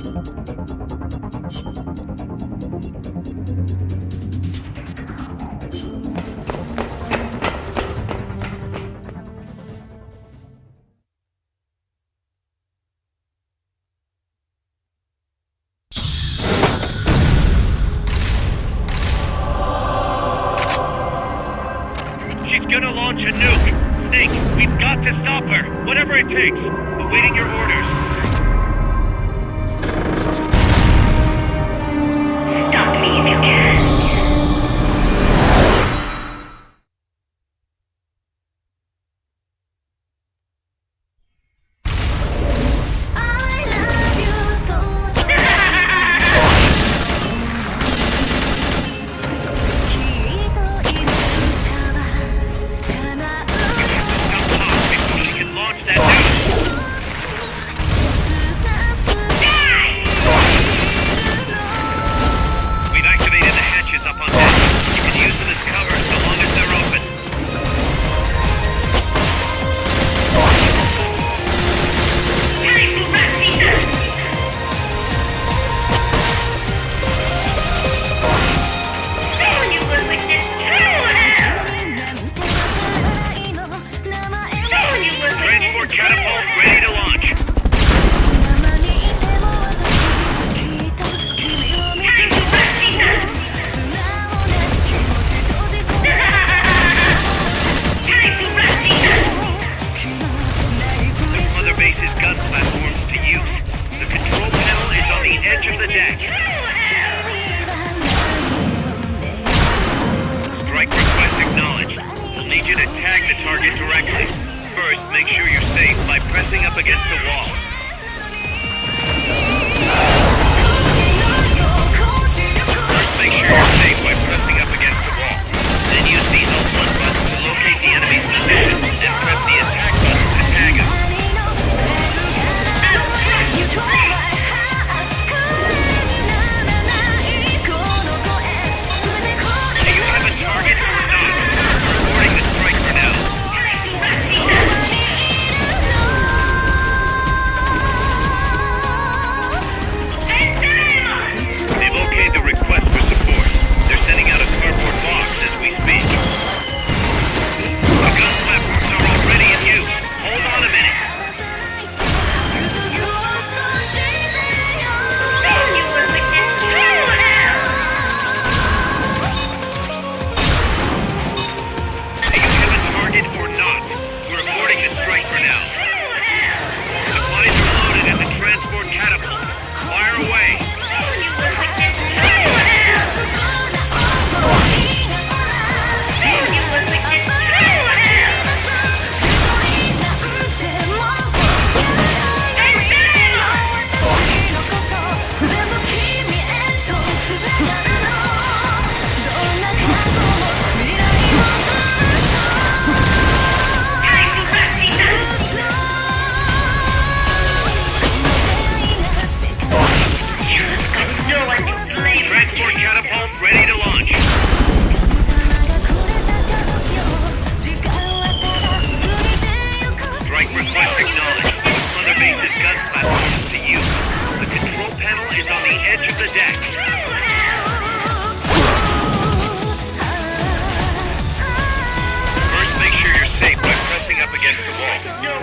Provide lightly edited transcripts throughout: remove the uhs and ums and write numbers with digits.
She's gonna launch a nuke! Snake, we've got to stop her! Whatever it takes! Awaiting your orders. Stop me if you can.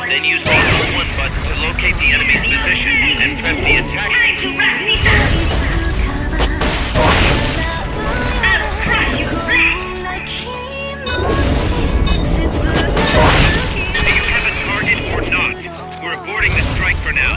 Then use the L1 button to locate the enemy's position and press the attack. You have a target or not? We're aborting the strike for now.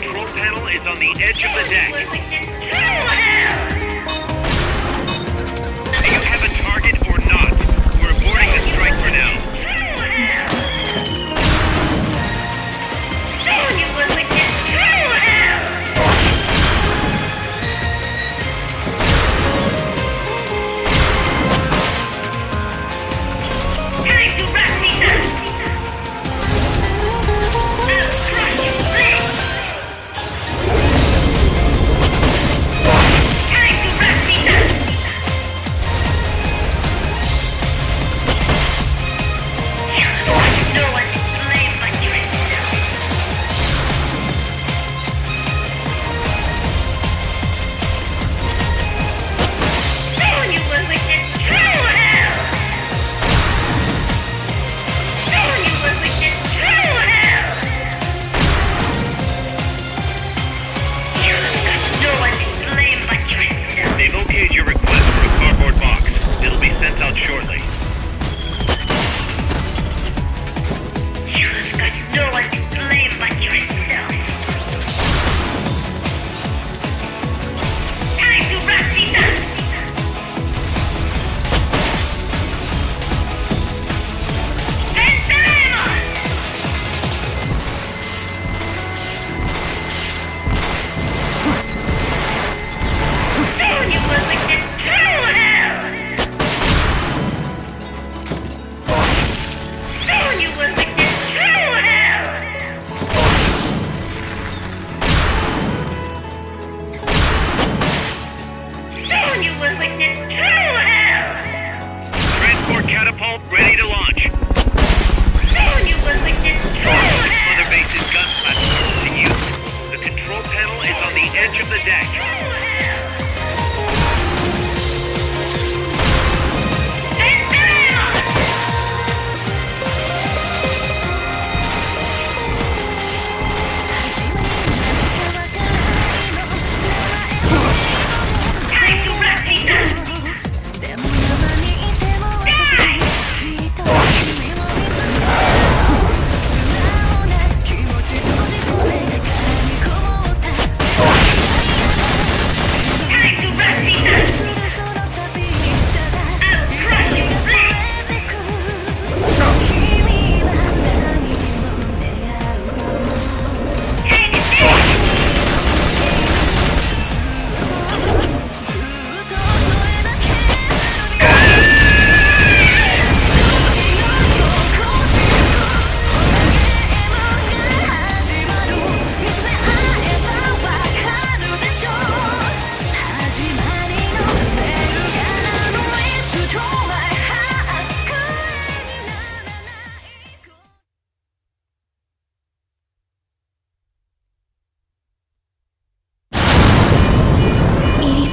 control panel is on the edge of the deck. Do you have a target or not? We're aborting the strike for now. Catapult ready to launch. Mother base's gun platform to use. The control panel is on the edge of the deck.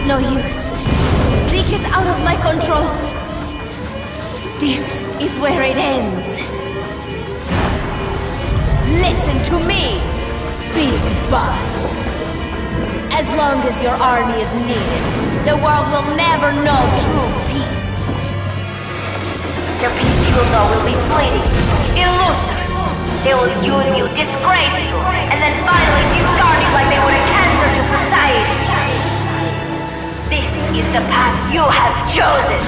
No use. Zeke is out of my control. This is where it ends. Listen to me, Big Boss. As long as your army is needed, the world will never know true peace. The peace you will know will be fleeting, elusive. They will use you, disgrace you, and then finally discard you like they would a cancer to society. This is the path you have chosen.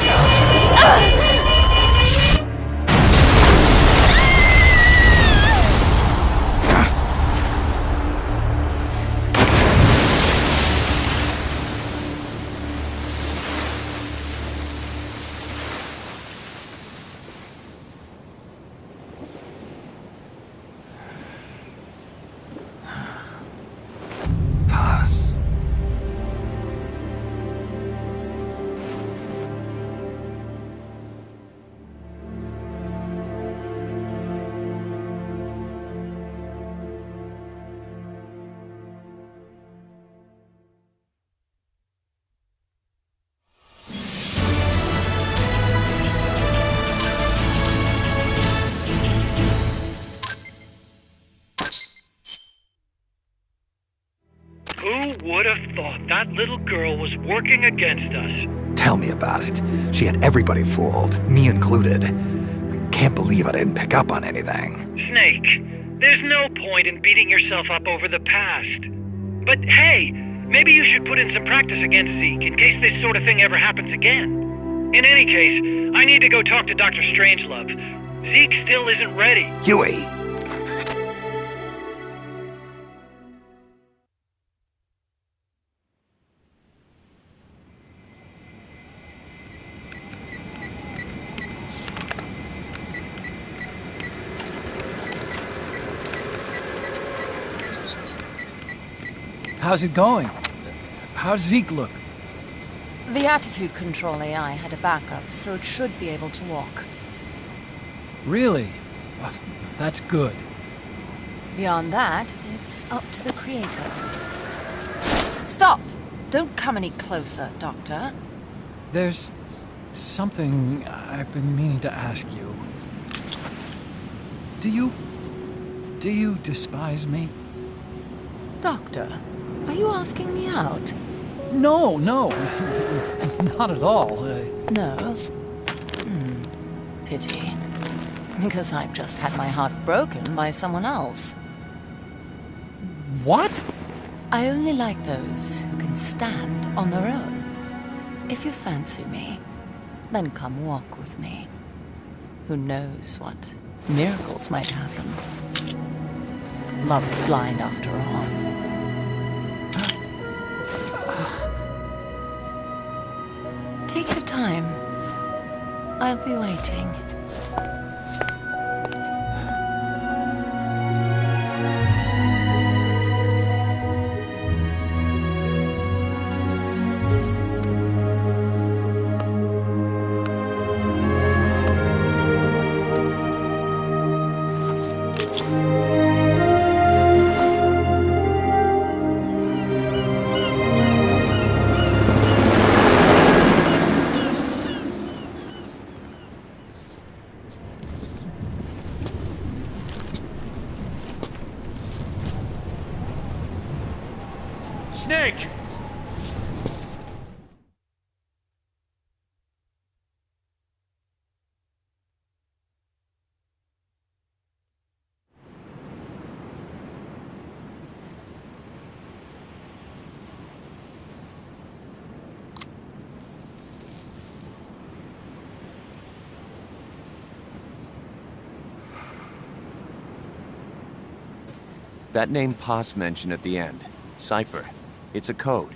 Who would have thought that little girl was working against us? Tell me about it. She had everybody fooled, me included. Can't believe I didn't pick up on anything. Snake, there's no point in beating yourself up over the past. But hey, maybe you should put in some practice against Zeke in case this sort of thing ever happens again. In any case, I need to go talk to Dr. Strangelove. Zeke still isn't ready. Huey! How's it going? How's Zeke look? The attitude control AI had a backup, so it should be able to walk. Really? Well, that's good. Beyond that, it's up to the creator. Stop! Don't come any closer, Doctor. There's something I've been meaning to ask you. Do you despise me? Doctor, are you asking me out? No, not at all. No? Pity. Because I've just had my heart broken by someone else. What? I only like those who can stand on their own. If you fancy me, then come walk with me. Who knows what miracles might happen. Love is blind after all. Take your time. I'll be waiting. Snake! That name Paz mentioned at the end, Cipher, it's a code.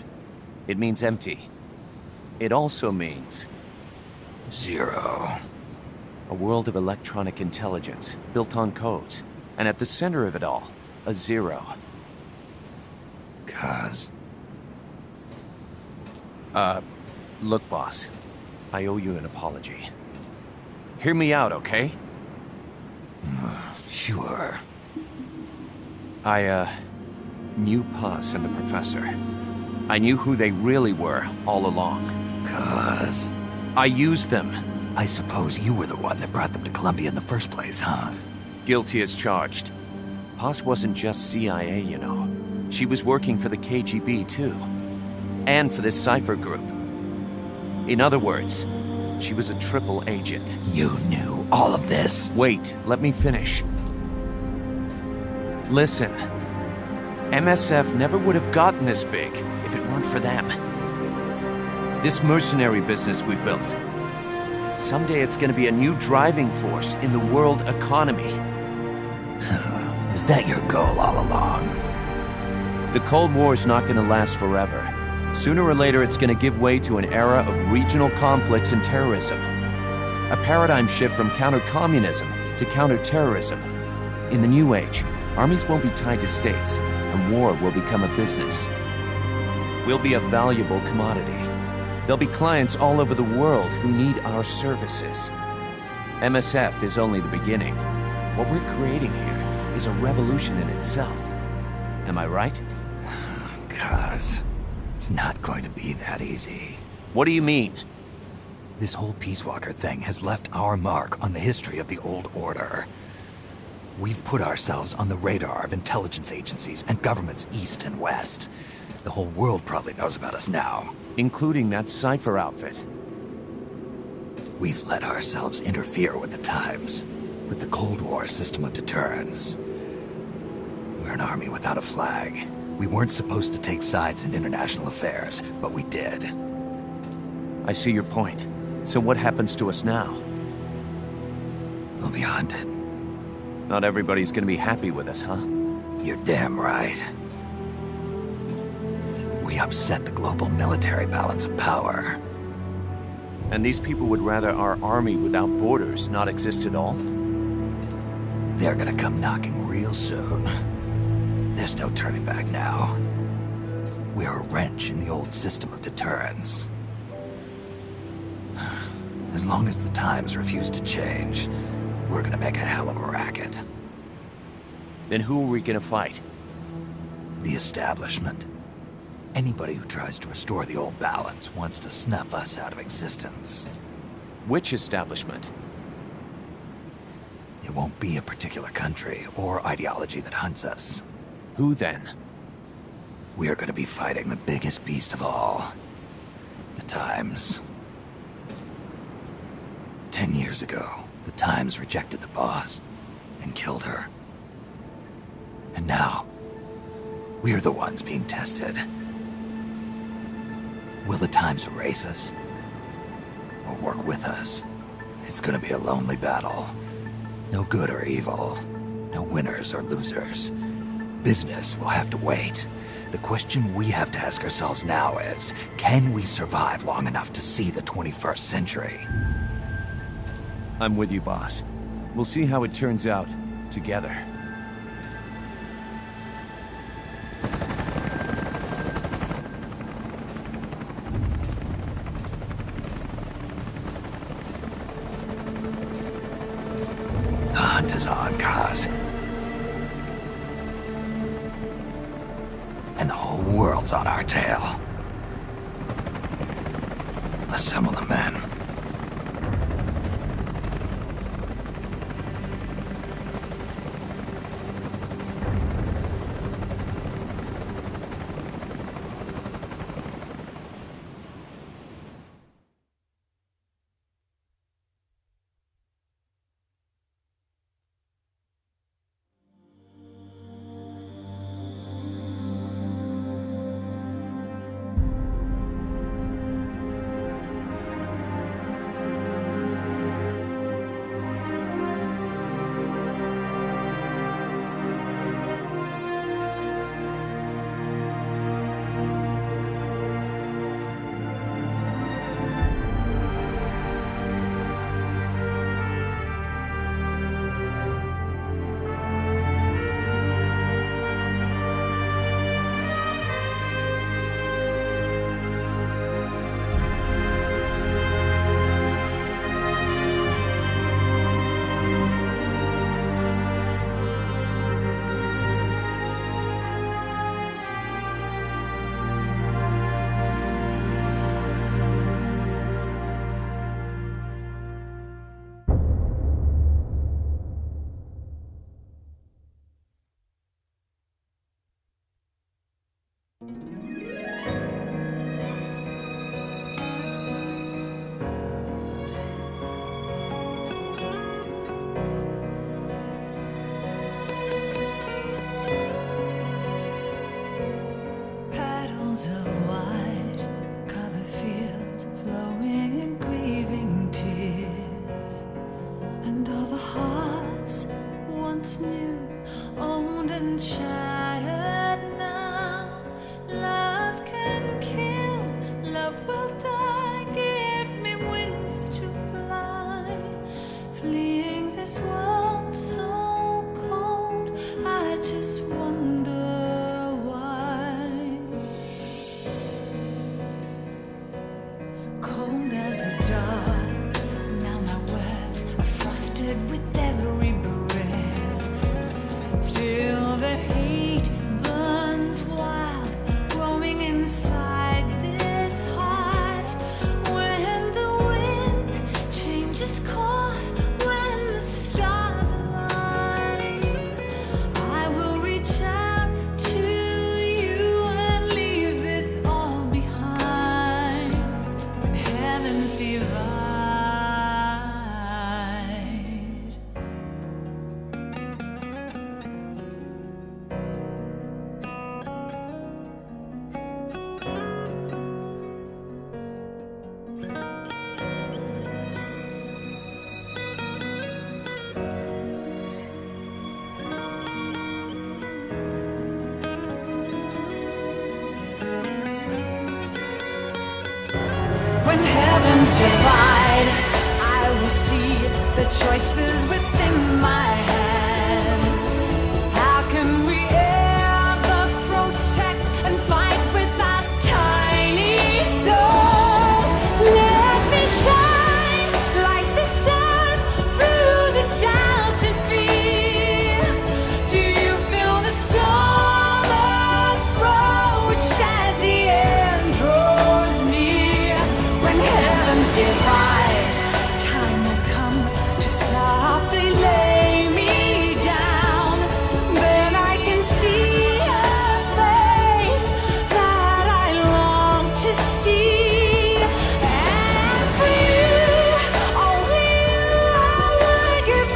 It means empty. It also means... Zero. a world of electronic intelligence, built on codes. And at the center of it all, a zero. Cuz. Look, boss. I owe you an apology. Hear me out, okay? Sure. I knew Paz and the Professor. I knew who they really were all along. Cuz. I used them. I suppose you were the one that brought them to Columbia in the first place, huh? Guilty as charged. Paz wasn't just CIA, you know. She was working for the KGB, too. And for this Cipher group. In other words, she was a triple agent. You knew all of this? Wait, let me finish. Listen. MSF never would have gotten this big if it weren't for them. This mercenary business we built. Someday it's gonna be a new driving force in the world economy. Is that your goal all along? The Cold War's not gonna last forever. Sooner or later it's gonna give way to an era of regional conflicts and terrorism. A paradigm shift from counter-communism to counter-terrorism. In the new age, armies won't be tied to states, and war will become a business. We'll be a valuable commodity. There'll be clients all over the world who need our services. MSF is only the beginning. What we're creating here is a revolution in itself. Am I right? Cuz, it's not going to be that easy. What do you mean? This whole Peace Walker thing has left our mark on the history of the old order. We've put ourselves on the radar of intelligence agencies and governments east and west. The whole world probably knows about us now. Including that Cipher outfit. We've let ourselves interfere with the times, with the Cold War system of deterrence. We're an army without a flag, We weren't supposed to take sides in international affairs, but we did. I see your point. So what happens to us now? We'll be hunted. Not everybody's gonna be happy with us, huh? You're damn right. We upset the global military balance of power. And these people would rather our army without borders not exist at all? They're gonna come knocking real soon. There's no turning back now. We're a wrench in the old system of deterrence. As long as the times refuse to change, we're gonna make a hell of a racket. Then who are we gonna fight? The establishment. Anybody who tries to restore the old balance wants to snuff us out of existence. Which establishment? It won't be a particular country or ideology that hunts us. Who then? We are gonna be fighting the biggest beast of all. The Times. 10 years ago, the Times rejected the boss and killed her. And now, we're the ones being tested. Will the Times erase us? Or work with us? It's gonna be a lonely battle. No good or evil. No winners or losers. Business will have to wait. The question we have to ask ourselves now is, can we survive long enough to see the 21st century? I'm with you, boss. We'll see how it turns out, together. The hunt is on, Kaz. And the whole world's on our tail. Assemble the men. choices within my hands. How can we ever protect and fight with our tiny souls? Let me shine like the sun through the doubts and fear. Do you feel the storm approach as the end draws near? When heavens divide, time will come to softly lay me down. Then I can see a face that I long to see. And for you, only you, I would give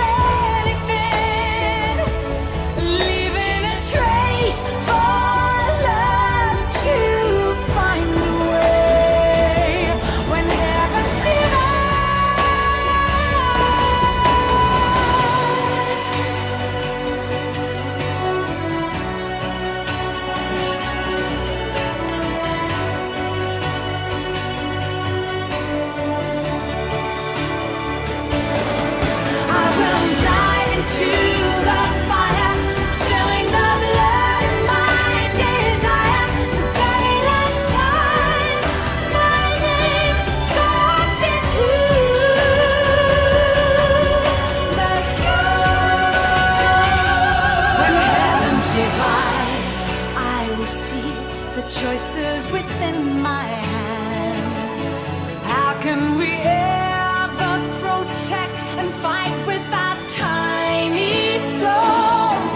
anything, leaving a trace for love to find the way. When heavens divide. I will dive into the fire, spilling the blood of my desire. The very last time my name scorched into the sky. When heavens divide, I will see the choices within my hands. How can we ever protect and fight with our tiny souls?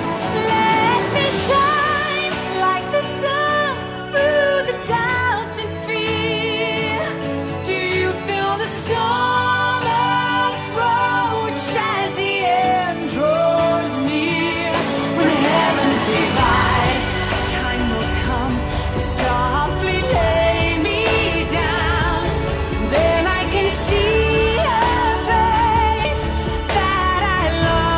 Let me shine like the sun through the doubts and fear. Do you feel the storm approach as the end draws near? When heavens divide, time will come to softly lay me down. Then I can see a face that I love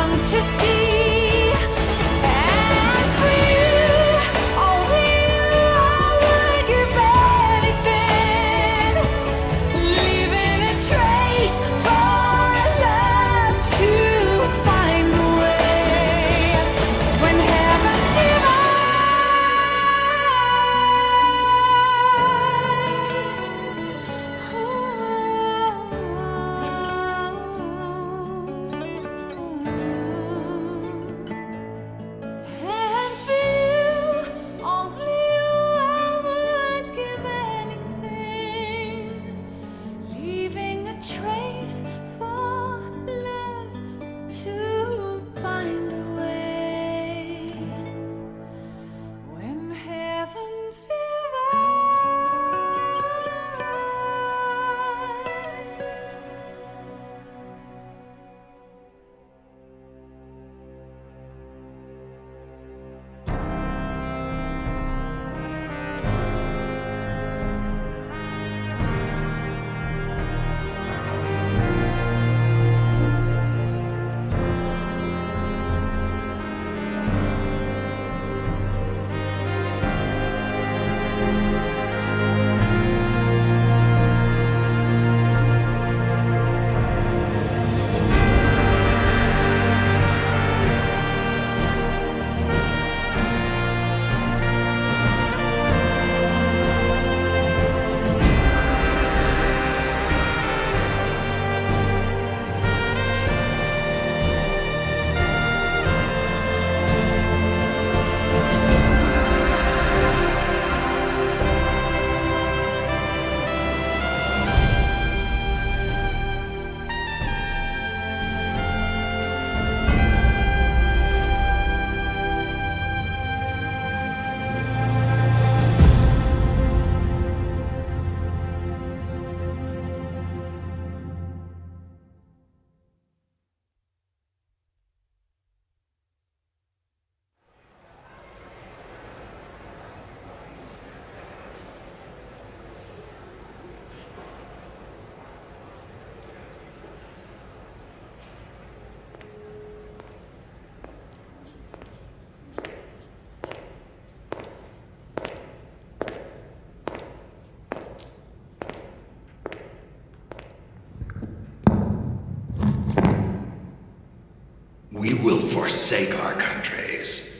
forsake our countries.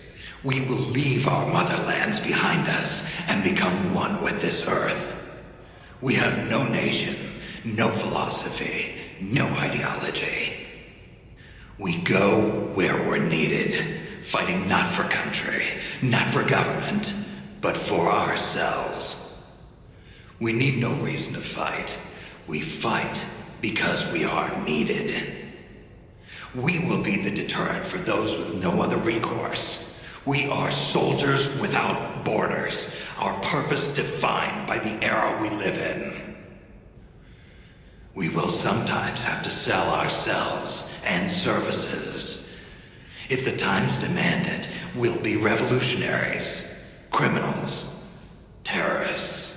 We will leave our motherlands behind us and become one with this earth. We have no nation, no philosophy, no ideology. We go where we're needed, fighting not for country, not for government, but for ourselves. We need no reason to fight. We fight because we are needed. We will be the deterrent for those with no other recourse. We are soldiers without borders, our purpose defined by the era we live in. We will sometimes have to sell ourselves and services. If the times demand it, we'll be revolutionaries, criminals, terrorists.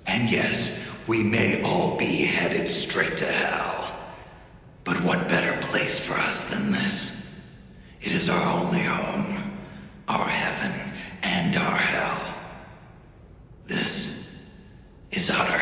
And yes, we may all be headed straight to hell. But what better place for us than this? It is our only home, our heaven and our hell. This is utter